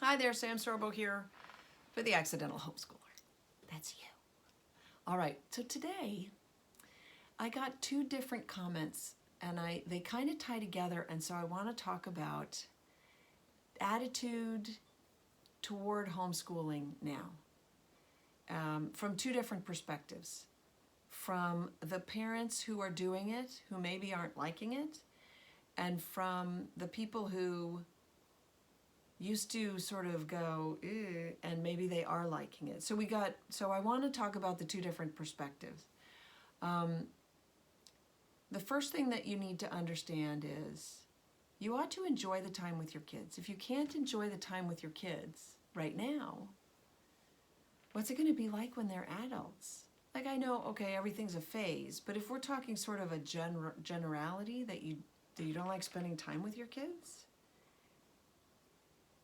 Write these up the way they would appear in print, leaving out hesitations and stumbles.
Hi there, Sam Sorbo here for the Accidental Homeschooler. That's you. All right, so today I got two different comments and they kind of tie together, and so I want to talk about attitude toward homeschooling now from two different perspectives. From the parents who are doing it, who maybe aren't liking it, and from the people who used to sort of go, and maybe they are liking it. So I want to talk about the two different perspectives. The first thing that you need to understand is you ought to enjoy the time with your kids. If you can't enjoy the time with your kids right now, what's it going to be like when they're adults? Like, I know, okay, everything's a phase, but if we're talking sort of a generality that you don't like spending time with your kids,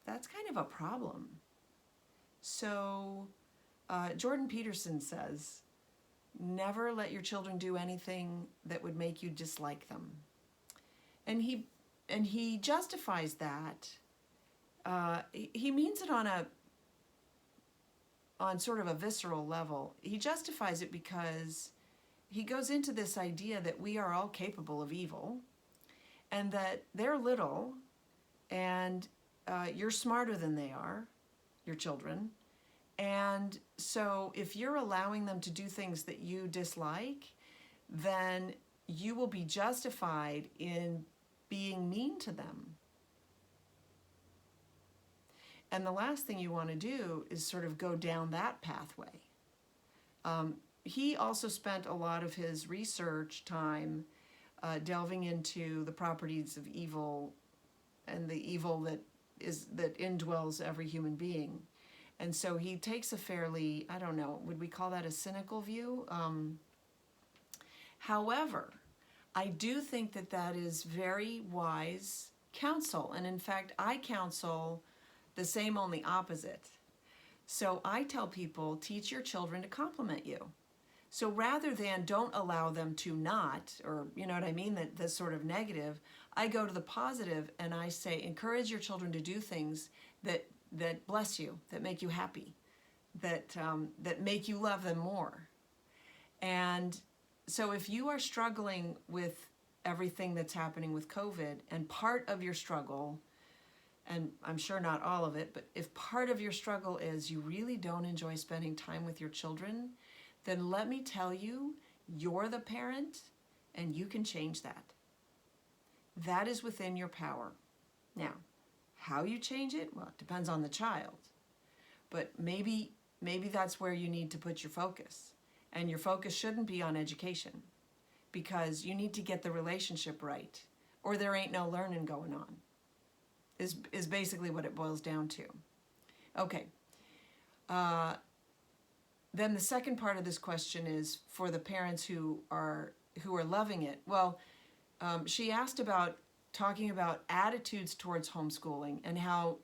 that's kind of a problem. So Jordan Peterson says, never let your children do anything that would make you dislike them. And he justifies that. He means it on sort of a visceral level. He justifies it because he goes into this idea that we are all capable of evil and that they're little and you're smarter than they are, your children. And so if you're allowing them to do things that you dislike, then you will be justified in being mean to them. And the last thing you want to do is sort of go down that pathway. He also spent a lot of his research time delving into the properties of evil and the evil that indwells every human being. And so he takes a fairly, I don't know, would we call that a cynical view? However, I do think that is very wise counsel. And in fact, I counsel the same, only opposite. So I tell people, teach your children to compliment you. So rather than don't allow them to not, or you know what I mean, the sort of negative, I go to the positive and I say, encourage your children to do things that bless you, that make you happy, that make you love them more. And so if you are struggling with everything that's happening with COVID, and part of your struggle, and I'm sure not all of it, but if part of your struggle is you really don't enjoy spending time with your children, then let me tell you, you're the parent and you can change that. That is within your power. Now, how you change it? Well, it depends on the child. But maybe that's where you need to put your focus. And your focus shouldn't be on education, because you need to get the relationship right, or there ain't no learning going on, is basically what it boils down to. Okay. Then the second part of this question is for the parents who are loving it. Well, she asked about talking about attitudes towards homeschooling and how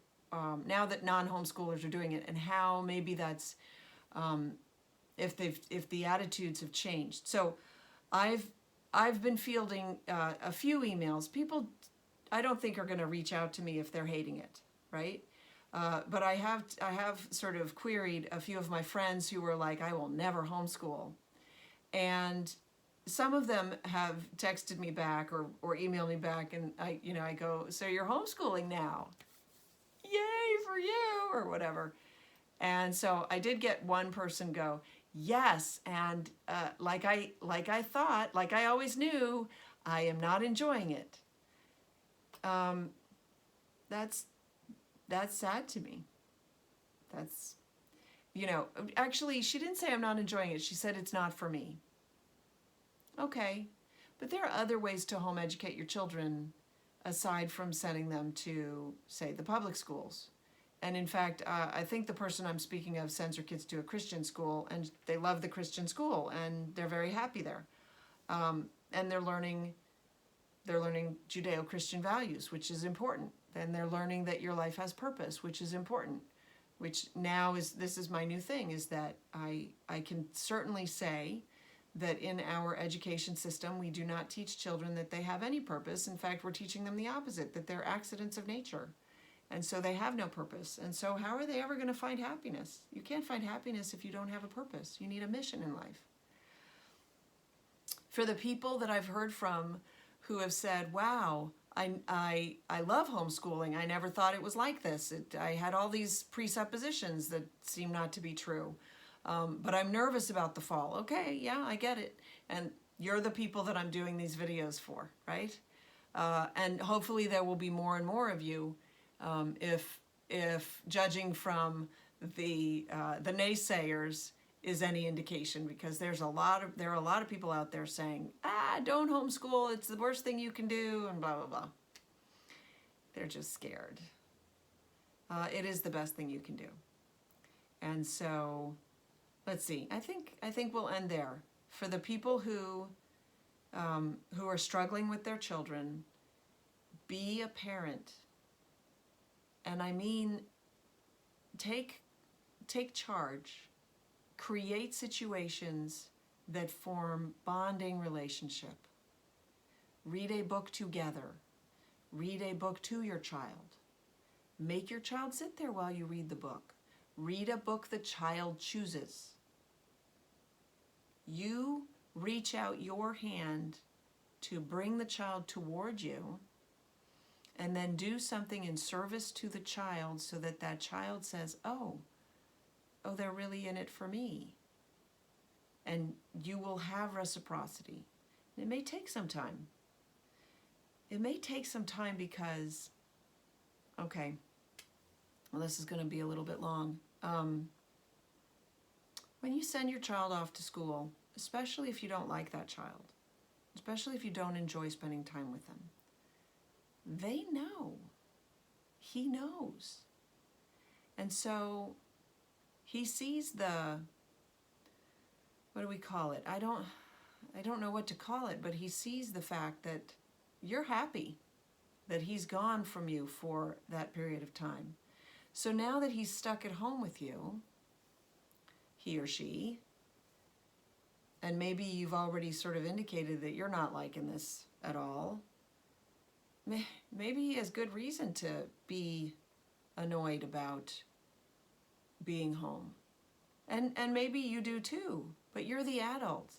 now that non-homeschoolers are doing it, and how maybe that's if the attitudes have changed. So I've been fielding a few emails. People I don't think are going to reach out to me if they're hating it, right? But I have sort of queried a few of my friends who were like, I will never homeschool. And some of them have texted me back or emailed me back, and I go, so you're homeschooling now. Yay for you, or whatever. And so I did get one person go, yes, and like I thought, like I always knew, I am not enjoying it. That's sad to me. That's, actually, she didn't say I'm not enjoying it. She said it's not for me. Okay, but there are other ways to home educate your children aside from sending them to, say, the public schools. And in fact, I think the person I'm speaking of sends her kids to a Christian school, and they love the Christian school, and they're very happy there. And they're learning Judeo-Christian values, which is important. Then they're learning that your life has purpose, which is important. Which now this is my new thing, is that I can certainly say that in our education system, we do not teach children that they have any purpose. In fact, we're teaching them the opposite, that they're accidents of nature. And so they have no purpose. And so how are they ever going to find happiness? You can't find happiness if you don't have a purpose. You need a mission in life. For the people that I've heard from who have said, wow, I love homeschooling. I never thought it was like this. I had all these presuppositions that seem not to be true. But I'm nervous about the fall. Okay, yeah, I get it. And you're the people that I'm doing these videos for, right? And hopefully there will be more and more of you, if judging from the naysayers is any indication, because there are a lot of people out there saying, don't homeschool, it's the worst thing you can do, and blah, blah, blah. They're just scared. It is the best thing you can do. And so, let's see, I think we'll end there. For the people who are struggling with their children, be a parent. And I mean, take charge. Create situations that form bonding relationship. Read a book together. Read a book to your child. Make your child sit there while you read the book. Read a book the child chooses. You reach out your hand to bring the child toward you, and then do something in service to the child so that that child says, oh, they're really in it for me. And you will have reciprocity. It may take some time. It may take some time because, okay, well, this is going to be a little bit long. When you send your child off to school, especially if you don't like that child, especially if you don't enjoy spending time with them, they know. He knows. And so he sees what do we call it? I don't know what to call it, but he sees the fact that you're happy that he's gone from you for that period of time. So now that he's stuck at home with you, he or she, and maybe you've already sort of indicated that you're not liking this at all, maybe he has good reason to be annoyed about being home. And maybe you do too, but you're the adult.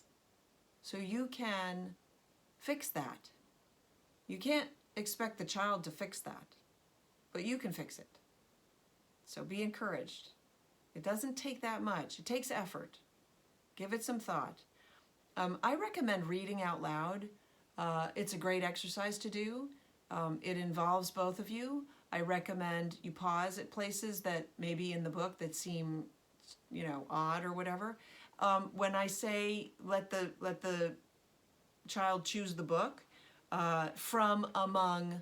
So you can fix that. You can't expect the child to fix that, but you can fix it. So be encouraged. It doesn't take that much. It takes effort. Give it some thought. I recommend reading out loud. It's a great exercise to do. It involves both of you. I recommend you pause at places that maybe in the book that seem, odd or whatever. When I say let the child choose the book from among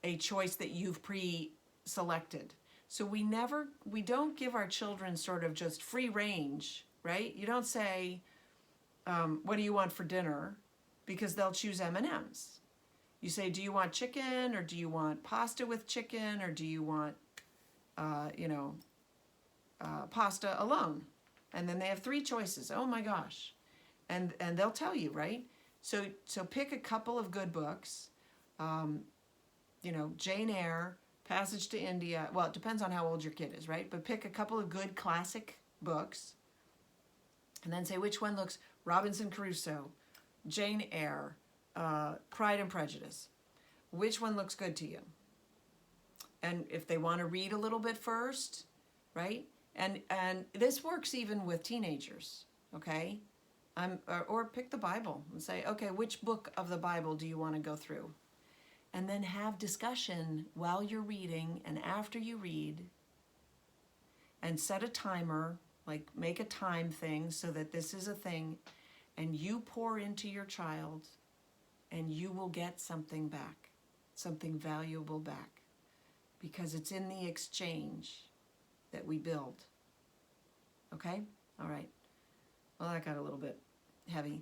a choice that you've pre-selected. So we don't give our children sort of just free range, right? You don't say, what do you want for dinner? Because they'll choose M&Ms. You say, do you want chicken, or do you want pasta with chicken, or do you want, pasta alone? And then they have 3 choices. Oh my gosh. And they'll tell you, right? So pick a couple of good books. Jane Eyre, Passage to India. Well, it depends on how old your kid is, right? But pick a couple of good classic books. And then say which one looks, Robinson Crusoe, Jane Eyre, Pride and Prejudice. Which one looks good to you? And if they want to read a little bit first, right? And this works even with teenagers, okay? Or pick the Bible and say, okay, which book of the Bible do you want to go through? And then have discussion while you're reading and after you read, and set a timer, like make a time thing so that this is a thing, and you pour into your child and you will get something back, something valuable back, because it's in the exchange that we build. Okay? All right. Well, that got a little bit heavy.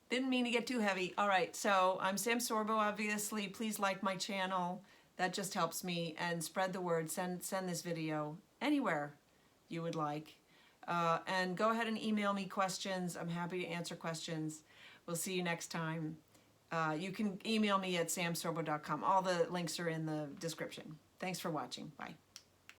Didn't mean to get too heavy. All right, so I'm Sam Sorbo, obviously. Please like my channel. That just helps me. And spread the word. Send this video anywhere you would like. And go ahead and email me questions. I'm happy to answer questions. We'll see you next time. You can email me at samsorbo.com. All the links are in the description. Thanks for watching. Bye.